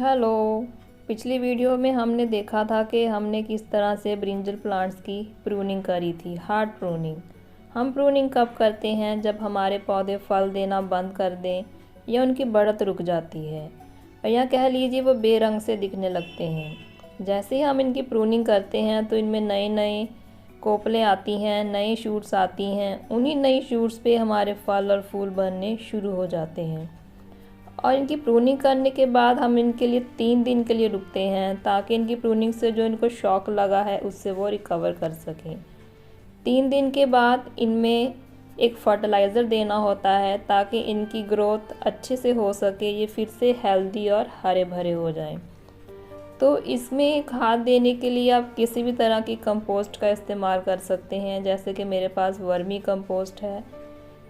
Hello. पिछली video में हमने देखा था कि हमने किस तरह से ब्रिंजल प्लांट्स की प्रूनिंग करी थी, हार्ड प्रूनिंग। हम प्रूनिंग कब करते हैं? जब हमारे पौधे फल देना बंद कर दें या उनकी बढ़त रुक जाती है और या कह लीजिए वो बेरंग से दिखने लगते हैं। जैसे ही हम इनकी प्रूनिंग करते हैं तो इनमें नए नए कोपलें आती हैं, नए शूट्स आती हैं। उन्हीं नई शूट्स पे हमारे फल और फूल बनने शुरू हो जाते हैं और इनकी प्रूनिंग करने के बाद हम इनके लिए 3 दिन के लिए रुकते हैं ताकि इनकी प्रूनिंग से जो इनको शॉक लगा है उससे वो रिकवर कर सकें। 3 दिन के बाद इनमें एक फर्टिलाइज़र देना होता है ताकि इनकी ग्रोथ अच्छे से हो सके, ये फिर से हेल्दी और हरे भरे हो जाएं। तो इसमें खाद देने के लिए आप किसी भी तरह की कंपोस्ट का इस्तेमाल कर सकते हैं। जैसे कि मेरे पास वर्मी कंपोस्ट है,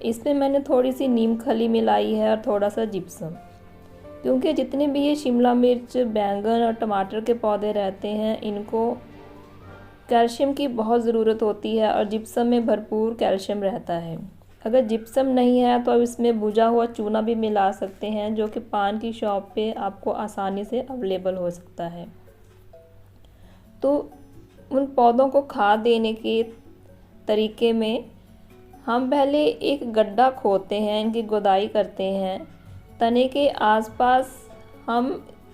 इसमें मैंने थोड़ी सी नीम खली मिलाई है और थोड़ा सा जिप्सम, क्योंकि जितने भी ये शिमला मिर्च, बैंगन और टमाटर के पौधे रहते हैं इनको कैल्शियम की बहुत ज़रूरत होती है और जिप्सम में भरपूर कैल्शियम रहता है। अगर जिप्सम नहीं है तो अब इसमें भुजा हुआ चूना भी मिला सकते हैं, जो कि पान की शॉप पे आपको आसानी से अवेलेबल हो सकता है। तो उन पौधों को खाद देने के तरीके में हम पहले एक गड्ढा खोदते हैं, इनकी गोदाई करते हैं। तने के आसपास हम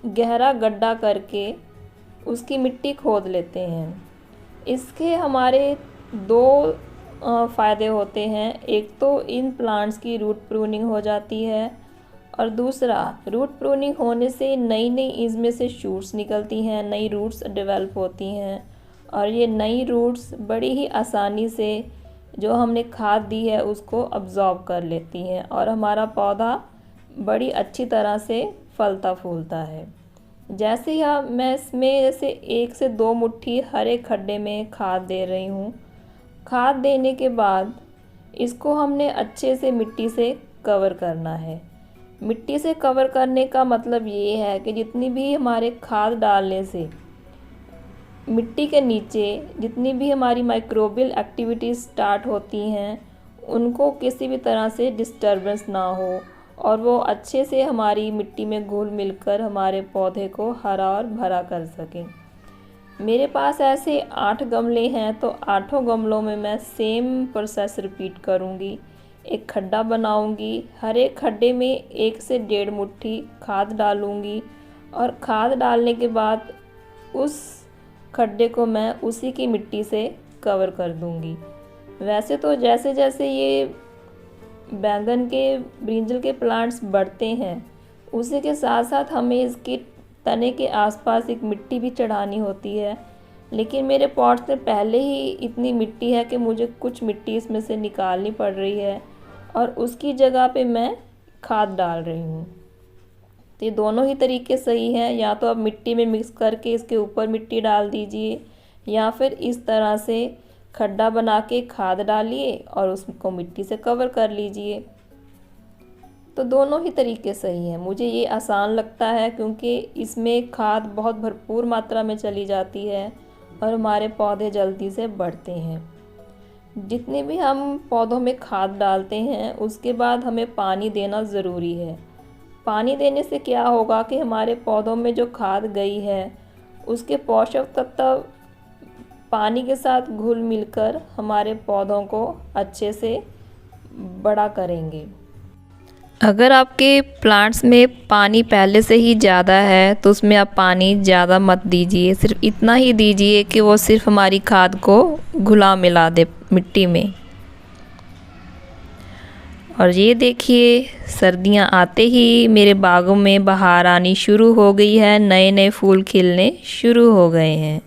गहरा गड्ढा करके उसकी मिट्टी खोद लेते हैं। इसके हमारे 2 फ़ायदे होते हैं। एक तो इन प्लांट्स की रूट प्रूनिंग हो जाती है और दूसरा, रूट प्रूनिंग होने से नई नई इसमें से शूट्स निकलती हैं, नई रूट्स डेवलप होती हैं और ये नई रूट्स बड़ी ही आसानी से जो हमने खाद दी है उसको अब्ज़ॉर्ब कर लेती हैं और हमारा पौधा बड़ी अच्छी तरह से फलता फूलता है। जैसे ही मैं इसमें जैसे 1 से 2 मुट्ठी हर एक खड्डे में खाद दे रही हूँ। खाद देने के बाद इसको हमने अच्छे से मिट्टी से कवर करना है। मिट्टी से कवर करने का मतलब ये है कि जितनी भी हमारे खाद डालने से मिट्टी के नीचे जितनी भी हमारी माइक्रोबियल एक्टिविटीज़ स्टार्ट होती हैं उनको किसी भी तरह से डिस्टर्बेंस ना हो और वो अच्छे से हमारी मिट्टी में घुल मिलकर हमारे पौधे को हरा और भरा कर सकें। मेरे पास ऐसे 8 गमले हैं तो 8 गमलों में मैं सेम प्रोसेस रिपीट करूँगी। एक खड्डा बनाऊँगी, हर एक खड्डे में 1 से 1.5 मुट्ठी खाद डालूँगी और खाद डालने के बाद उस खड्डे को मैं उसी की मिट्टी से कवर कर दूँगी। वैसे तो जैसे जैसे ये बैंगन के, ब्रिंजल के प्लांट्स बढ़ते हैं उसी के साथ साथ हमें इसके तने के आसपास एक मिट्टी भी चढ़ानी होती है, लेकिन मेरे पॉट्स में पहले ही इतनी मिट्टी है कि मुझे कुछ मिट्टी इसमें से निकालनी पड़ रही है और उसकी जगह पे मैं खाद डाल रही हूँ। तो ये दोनों ही तरीके सही हैं। या तो आप मिट्टी में मिक्स करके इसके ऊपर मिट्टी डाल दीजिए या फिर इस तरह से खड्डा बना के खाद डालिए और उसको मिट्टी से कवर कर लीजिए। तो दोनों ही तरीके सही हैं। मुझे ये आसान लगता है क्योंकि इसमें खाद बहुत भरपूर मात्रा में चली जाती है और हमारे पौधे जल्दी से बढ़ते हैं। जितने भी हम पौधों में खाद डालते हैं उसके बाद हमें पानी देना ज़रूरी है। पानी देने से क्या होगा कि हमारे पौधों में जो खाद गई है उसके पोषक तत्व पानी के साथ घुल मिलकर हमारे पौधों को अच्छे से बड़ा करेंगे। अगर आपके प्लांट्स में पानी पहले से ही ज़्यादा है तो उसमें आप पानी ज़्यादा मत दीजिए, सिर्फ इतना ही दीजिए कि वो सिर्फ हमारी खाद को घुला मिला दे मिट्टी में। और ये देखिए, सर्दियाँ आते ही मेरे बागों में बहार आनी शुरू हो गई है, नए नए फूल खिलने शुरू हो गए हैं।